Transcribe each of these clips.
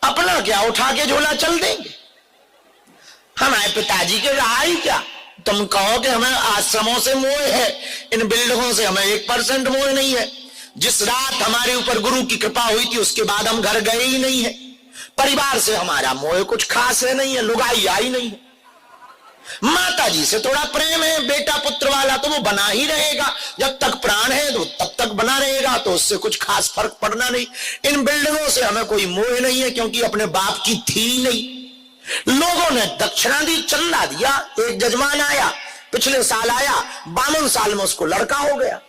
अपना क्या उठा के झोला चल देंगे। हमारे पिताजी के रहा ही क्या। तुम कहो कि हमें आश्रमों से मोह है, इन बिल्डिंगों से हमें 1% मोह नहीं है। जिस रात हमारे ऊपर गुरु की कृपा हुई थी उसके बाद हम घर गए ही नहीं है। परिवार से हमारा मोह कुछ खास है नहीं है, लुगाई आई नहीं है। माता जी से थोड़ा प्रेम है, बेटा पुत्र वाला तो वो बना ही रहेगा, जब तक प्राण है तो तब तक बना रहेगा, तो उससे कुछ खास फर्क पड़ना नहीं। इन बिल्डिंगों से हमें कोई मोह नहीं है, क्योंकि अपने बाप की थी नहीं। लोगों ने दक्षिणा दी, चंदा दिया। एक जजमान आया, पिछले साल आया, 52 साल में उसको लड़का हो गया,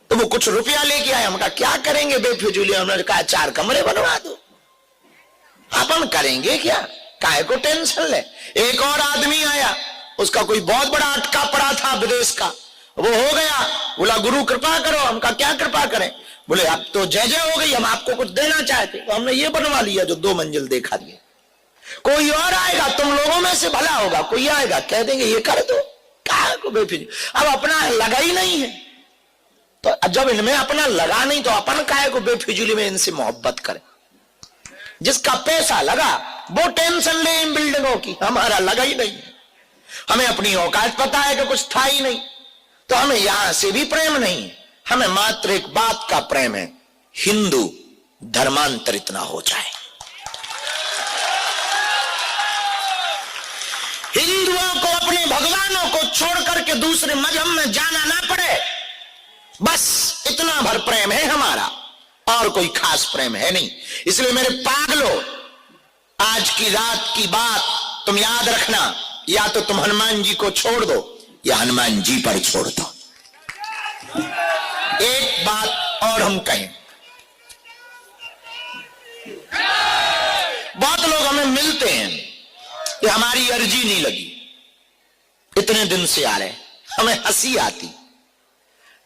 तो वो कुछ रुपया लेके आया। हम कहा क्या करेंगे बेफिजूली। हमने कहा 4 कमरे बनवा दो। अपन करेंगे क्या, काहे को टेंशन ले। एक और आदमी आया, उसका कोई बहुत बड़ा अटका पड़ा था विदेश का, वो हो गया। बोला गुरु कृपा करो। हम कहा क्या कृपा करें। बोले अब तो जय जय हो गई, हम आपको कुछ देना चाहते। तो हमने ये बनवा लिया जो 2 मंजिल देखा दिए। कोई और आएगा, तुम लोगों में से भला होगा, कोई आएगा कह देंगे ये कर दो, क्या को बेफिजूल। अब अपना लगा ही नहीं है, तो जब इनमें अपना लगा नहीं तो अपन काहे को बेफिजूली में इनसे मोहब्बत करें। जिसका पैसा लगा वो टेंशन ले इन बिल्डिंगों की, हमारा लगा ही नहीं है। हमें अपनी औकात पता है कि कुछ था ही नहीं, तो हमें यहां से भी प्रेम नहीं है। हमें मात्र एक बात का प्रेम है, हिंदू धर्मांतरित ना हो जाए, हिंदुओं को अपने भगवानों को छोड़ करके दूसरे मजहब में जाना ना पड़े, बस इतना भर प्रेम है हमारा, और कोई खास प्रेम है नहीं। इसलिए मेरे पागलों, आज की रात की बात तुम याद रखना, या तो तुम हनुमान जी को छोड़ दो या हनुमान जी पर छोड़ दो। एक बात और हम कहें, बहुत लोग हमें मिलते हैं कि हमारी अर्जी नहीं लगी, इतने दिन से आ रहे, हमें हंसी आती।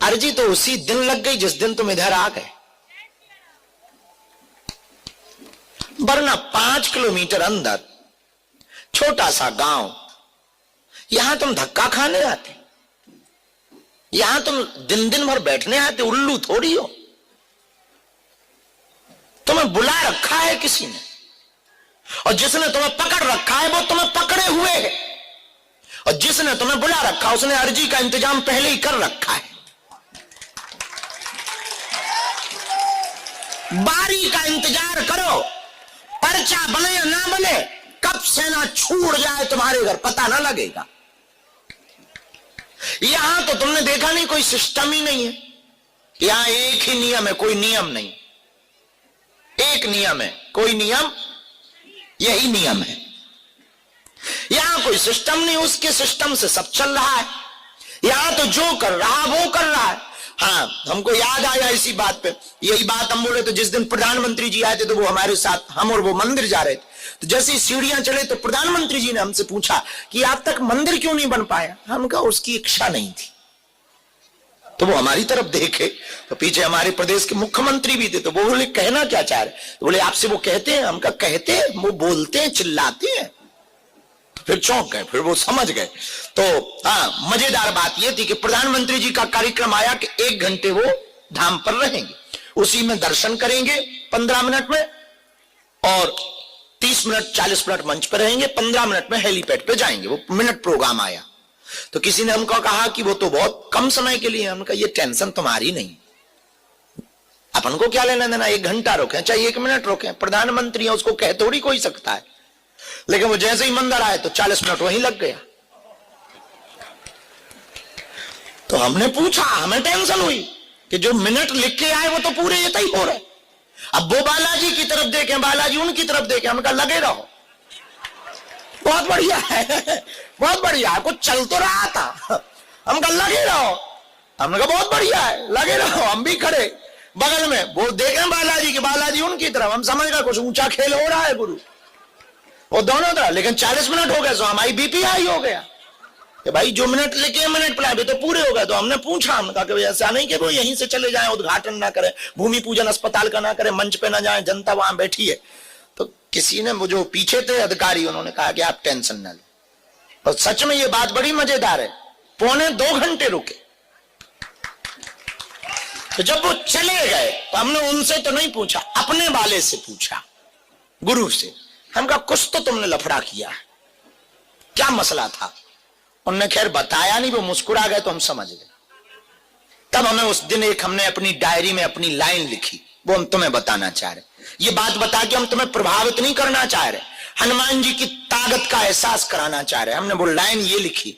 अर्जी तो उसी दिन लग गई जिस दिन तुम इधर आ गए, वरना 5 किलोमीटर अंदर छोटा सा गांव, यहां तुम धक्का खाने आते, यहां तुम दिन दिन भर बैठने आते, उल्लू थोड़ी हो। तुम्हें बुला रखा है किसी ने, और जिसने तुम्हें पकड़ रखा है वो तुम्हें पकड़े हुए है, और जिसने तुम्हें बुला रखा उसने अर्जी का इंतजाम पहले ही कर रखा है। बारी का इंतजार करो, पर्चा बने या ना बने, कब सेना छूट जाए तुम्हारे घर पता ना लगेगा। यहां तो तुमने देखा नहीं, कोई सिस्टम ही नहीं है। यहां एक ही नियम है, कोई नियम नहीं। एक नियम है, कोई नियम, यही नियम है। यहां कोई सिस्टम नहीं, उसके सिस्टम से सब चल रहा है। यहां तो जो कर रहा वो कर रहा है। हाँ, हमको याद आया इसी बात पे, यही बात हम बोले तो जिस दिन प्रधानमंत्री जी आए थे तो वो हमारे साथ, हम और वो मंदिर जा रहे थे, तो जैसे ही सीढ़ियां चले तो प्रधानमंत्री जी ने हमसे पूछा कि आप तक मंदिर क्यों नहीं बन पाया। हम कहा उसकी इच्छा नहीं थी। तो वो हमारी तरफ देखे तो पीछे हमारे प्रदेश के मुख्यमंत्री भी थे, तो वो बोले कहना क्या चाह रहे, तो बोले आपसे वो कहते हैं। हम कहा कहते हैं, वो बोलते हैं, चिल्लाते हैं। फिर चौंक गए, फिर वो समझ गए। तो हाँ, मजेदार बात यह थी कि प्रधानमंत्री जी का कार्यक्रम आया कि 1 घंटे वो धाम पर रहेंगे, उसी में दर्शन करेंगे 15 मिनट में, और 30 मिनट 40 मिनट मंच पर रहेंगे, 15 मिनट में हेलीपैड पे जाएंगे। वो मिनट प्रोग्राम आया, तो किसी ने हमको कहा कि वो तो बहुत कम समय के लिए। हमने कहा ये टेंशन तुम्हारी नहीं, अपन को क्या लेना देना, 1 घंटा रोकें चाहे 1 मिनट रोकें, प्रधानमंत्री है उसको कह थोड़ी कोई सकता है। लेकिन वो जैसे ही मंदिर आए तो 40 मिनट वहीं लग गया। तो हमने पूछा, हमें टेंशन हुई कि जो मिनट लिख के आए वो तो पूरे ये ही हो रहे। अब वो बालाजी की तरफ देखें, बालाजी उनकी तरफ देखें। हमने कहा लगे रहो, बहुत बढ़िया है, बहुत बढ़िया है, कुछ चल तो रहा था। हम कहा लगे रहो, हमने कहा बहुत बढ़िया है, लगे रहो। हम भी खड़े बगल में, वो देखें बालाजी की, बालाजी उनकी तरफ। हम समझ गए कुछ ऊंचा खेल हो रहा है गुरु, वो दोनों तरह। लेकिन 40 मिनट हो गए तो हमारी बीपी हाई हो गया कि भाई जो मिनट लिखे मिनट प्लान तो पूरे हो गए। तो हमने पूछा, हमने कहा कि ऐसा नहीं कि वो यहीं से चले जाएं, उद्घाटन ना करें, भूमि पूजन अस्पताल का ना करें, मंच पे ना जाएं, जनता वहां बैठी है। तो किसी ने, वो जो पीछे थे अधिकारी, उन्होंने कहा कि आप टेंशन ना लें। और सच में ये बात बड़ी मजेदार है, 2.25 घंटे रुके। तो जब वो चले गए तो हमने उनसे तो नहीं पूछा, अपने वाले से पूछा गुरु से। हम कहा कुछ तो तुमने लफड़ा किया है, क्या मसला था? उनने खैर बताया नहीं, वो मुस्कुरा गए तो हम समझ गए। तब हमें उस दिन हमने अपनी डायरी में अपनी लाइन लिखी, वो हम तुम्हें बताना चाह रहे। ये बात बता के हम तुम्हें प्रभावित नहीं करना चाह रहे, हनुमान जी की ताकत का एहसास कराना चाह रहे। हमने वो लाइन ये लिखी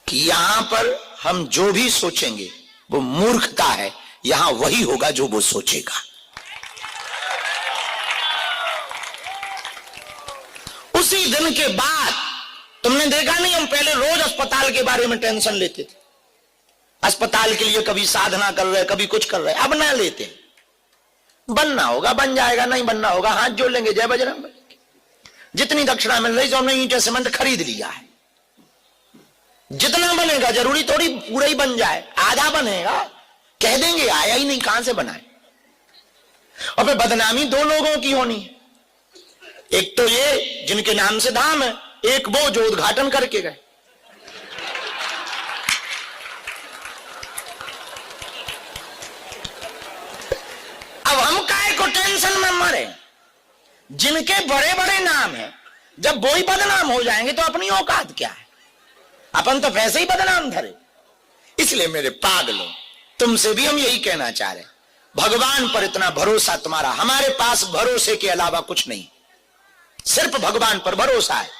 कि यहां पर हम जो भी सोचेंगे वो मूर्खता है, यहां वही होगा जो वो सोचेगा। उसी दिन के बाद तुमने देखा नहीं, हम पहले रोज अस्पताल के बारे में टेंशन लेते थे, अस्पताल के लिए कभी साधना कर रहे, कभी कुछ कर रहे। अब ना लेते, बनना होगा बन जाएगा, नहीं बनना होगा हाथ जोड़ लेंगे, जय बजरंग। जितनी दक्षिणा मिल रही, जो हमने ईंटें सीमेंट खरीद लिया है, जितना बनेगा जरूरी थोड़ी पूरा ही बन जाए, आधा बनेगा, कह देंगे आया ही नहीं, कहां से बनाए। और फिर बदनामी दो लोगों की होनी है, एक तो ये जिनके नाम से धाम है, एक वो जो उद्घाटन करके गए। अब हम काहे को टेंशन में मरे, जिनके बड़े बड़े नाम हैं, जब वो ही बदनाम हो जाएंगे तो अपनी औकात क्या है? अपन तो वैसे ही बदनाम धरे। इसलिए मेरे पागलों, तुमसे भी हम यही कहना चाह रहे, भगवान पर इतना भरोसा तुम्हारा, हमारे पास भरोसे के अलावा कुछ नहीं, सिर्फ भगवान पर भरोसा है।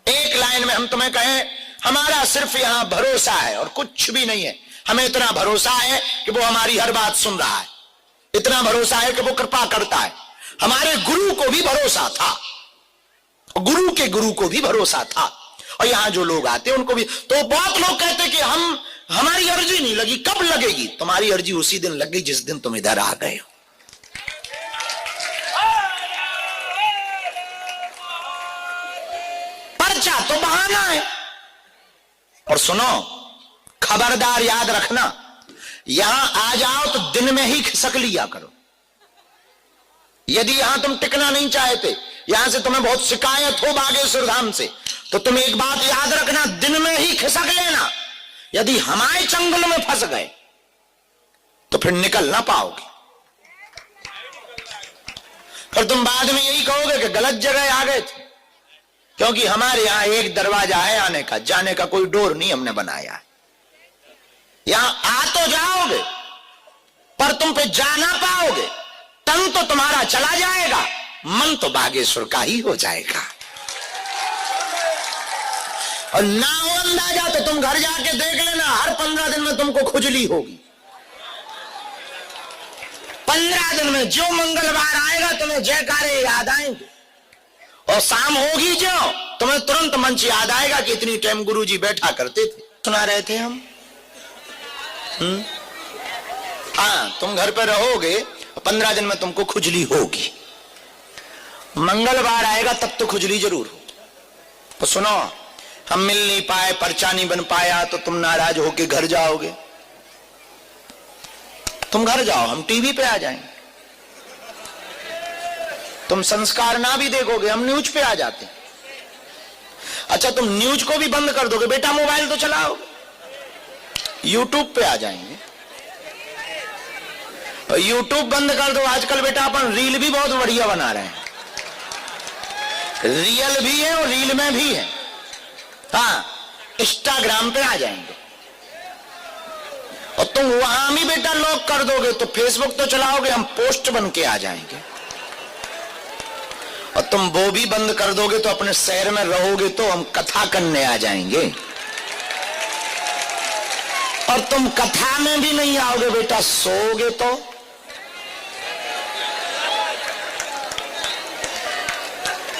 एक लाइन में हम तुम्हें कहें, हमारा सिर्फ यहां भरोसा है और कुछ भी नहीं है। हमें इतना भरोसा है कि वो हमारी हर बात सुन रहा है, इतना भरोसा है कि वो कृपा करता है। हमारे गुरु को भी भरोसा था, गुरु के गुरु को भी भरोसा था, और यहां जो लोग आते हैं उनको भी। तो बहुत लोग कहते कि हमारी अर्जी नहीं लगी, कब लगेगी? तुम्हारी अर्जी उसी दिन लग गई जिस दिन तुम इधर आ गए हो। पर्चा तो बहाना है। और सुनो, खबरदार याद रखना, यहां आ जाओ तो दिन में ही खिसक लिया करो। यदि यहां तुम टिकना नहीं चाहते, यहां से तुम्हें बहुत शिकायत हो बागेश्वर धाम से, तो तुम एक बात याद रखना, दिन में ही खिसक लेना। यदि हमारे चंगुल में फंस गए तो फिर निकल ना पाओगे, फिर तुम बाद में यही कहोगे कि गलत जगह आ गए थे। क्योंकि हमारे यहां एक दरवाजा है आने का, जाने का कोई डोर नहीं हमने बनाया। यहां आ तो जाओगे पर तुम पे जा ना पाओगे। तन तो तुम्हारा चला जाएगा, मन तो बागेश्वर का ही हो जाएगा। और ना हो अंदाजा तो तुम घर जाके देख लेना, हर 15 दिन में तुमको खुजली होगी। 15 दिन में जो मंगलवार आएगा तुम्हें जयकारे याद आएंगे, और शाम होगी जो तुम्हें तुरंत मंच याद आएगा कि इतनी टाइम गुरुजी बैठा करते थे। सुना रहे थे हम। हाँ, तुम घर पर रहोगे, 15 दिन में तुमको खुजली होगी। मंगलवार आएगा तब तो खुजली जरूर हो। तो सुनो, हम मिल नहीं पाए, पर्चा नहीं बन पाया, तो तुम नाराज होके घर जाओगे। तुम घर जाओ, हम टीवी पे आ जाएंगे। तुम संस्कार ना भी देखोगे, हम न्यूज पे आ जाते। अच्छा, तुम न्यूज को भी बंद कर दोगे, बेटा मोबाइल तो चलाओगे, यूट्यूब पे आ जाएंगे। और यूट्यूब बंद कर दो, आजकल बेटा अपन रील भी बहुत बढ़िया बना रहे हैं, रियल भी है और रील में भी है। हाँ, इंस्टाग्राम पे आ जाएंगे। और तुम वहां भी बेटा लॉक कर दोगे तो फेसबुक तो चलाओगे, हम पोस्ट बन के आ जाएंगे। और तुम वो भी बंद कर दोगे तो अपने शहर में रहोगे तो हम कथा करने आ जाएंगे। और तुम कथा में भी नहीं आओगे बेटा, सोओगे तो।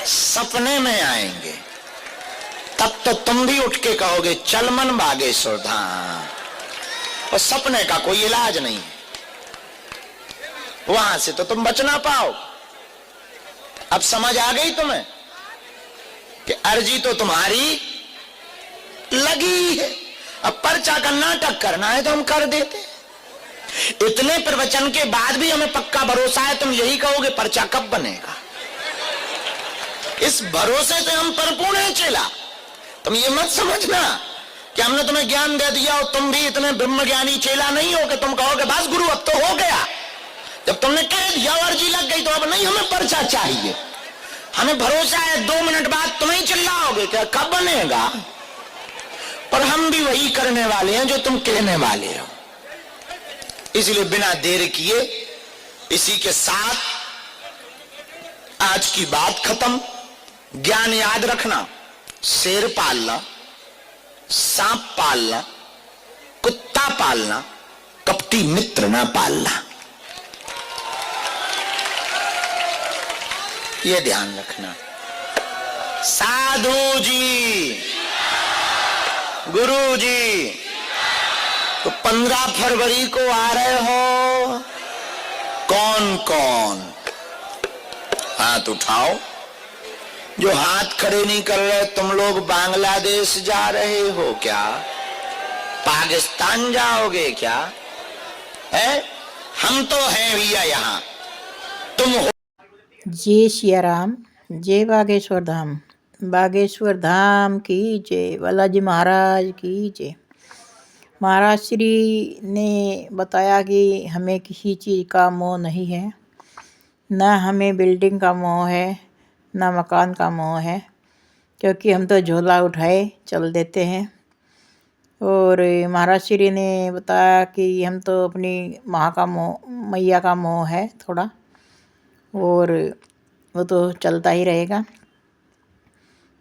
सपने में आएंगे, तब तो तुम भी उठ के कहोगे चल मन बागेश्वर धाम। और सपने का कोई इलाज नहीं है, वहां से तो तुम बच ना पाओ। अब समझ आ गई तुम्हें कि अर्जी तो तुम्हारी लगी है। अब पर्चा का नाटक करना है तो हम कर देते। इतने प्रवचन के बाद भी हमें पक्का भरोसा है, तुम यही कहोगे पर्चा कब बनेगा। इस भरोसे से हम परिपूर्ण हैं चेला। तुम ये मत समझना कि हमने तुम्हें ज्ञान दे दिया और तुम भी इतने ब्रह्म ज्ञानी चेला नहीं हो कि तुम कहोगे बस गुरु अब तो हो गया। जब तुमने कह दिया अर्जी लग गई तो अब नहीं हमें पर्चा चाहिए। हमें भरोसा है 2 मिनट बाद तुम ही चिल्लाओगे क्या कब बनेगा, पर हम भी वही करने वाले हैं जो तुम कहने वाले हो। इसलिए बिना देर किए इसी के साथ आज की बात खत्म। ज्ञान याद रखना, शेर पालना, सांप पालना, कुत्ता पालना, कपटी मित्र ना पालना, ये ध्यान रखना। साधु जी, गुरु जी, तो 15 फरवरी को आ रहे हो? कौन कौन हाथ उठाओ। जो हाथ खड़े नहीं कर रहे, तुम लोग बांग्लादेश जा रहे हो क्या? पाकिस्तान जाओगे क्या? है? हम तो हैं भैया यहाँ, तुम हो। जय सिया राम, जय बागेश्वर धाम। बागेश्वर धाम की जय, बालाजी महाराज की जय। महाराज श्री ने बताया कि हमें किसी चीज़ का मोह नहीं है, न हमें बिल्डिंग का मोह है, न मकान का मोह है, क्योंकि हम तो झोला उठाए चल देते हैं। और महाराज श्री ने बताया कि हम तो अपनी माँ का मोह, मैया का मोह है थोड़ा, और वो तो चलता ही रहेगा।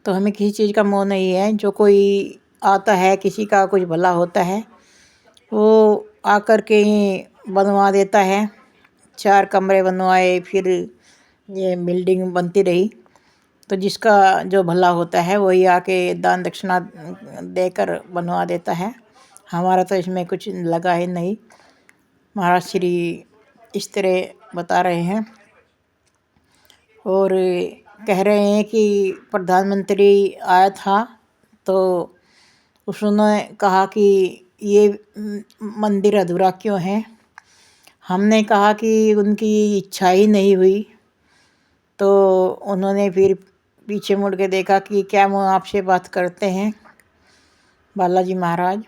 तो हमें किसी चीज़ का मोह नहीं है। जो कोई आता है, किसी का कुछ भला होता है, वो आकर के बनवा देता है। 4 कमरे बनवाए, फिर ये बिल्डिंग बनती रही। तो जिसका जो भला होता है वही आके दान दक्षिणा देकर बनवा देता है। हमारा तो इसमें कुछ लगा ही नहीं। महाराज श्री इस तरह बता रहे हैं और कह रहे हैं कि प्रधानमंत्री आया था तो उसने कहा कि ये मंदिर अधूरा क्यों है। हमने कहा कि उनकी इच्छा ही नहीं हुई। तो उन्होंने फिर पीछे मुड़ के देखा कि क्या वो आपसे बात करते हैं बालाजी महाराज।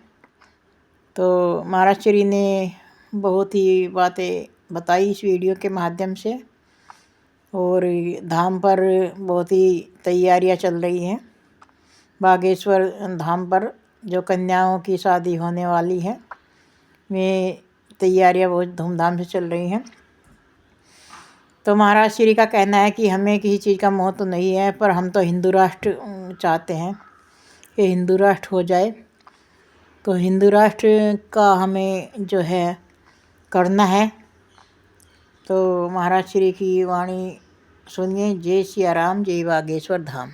तो महाराज श्री ने बहुत ही बातें बताई इस वीडियो के माध्यम से। और धाम पर बहुत ही तैयारियां चल रही हैं। बागेश्वर धाम पर जो कन्याओं की शादी होने वाली है, वे तैयारियां बहुत धूमधाम से चल रही हैं। तो महाराज श्री का कहना है कि हमें किसी चीज़ का मोह तो नहीं है, पर हम तो हिंदू राष्ट्र चाहते हैं कि हिंदू राष्ट्र हो जाए। तो हिंदू राष्ट्र का हमें जो है करना है। तो महाराज श्री की वाणी सुनिए। जय सिया राम, जय बागेश्वर धाम।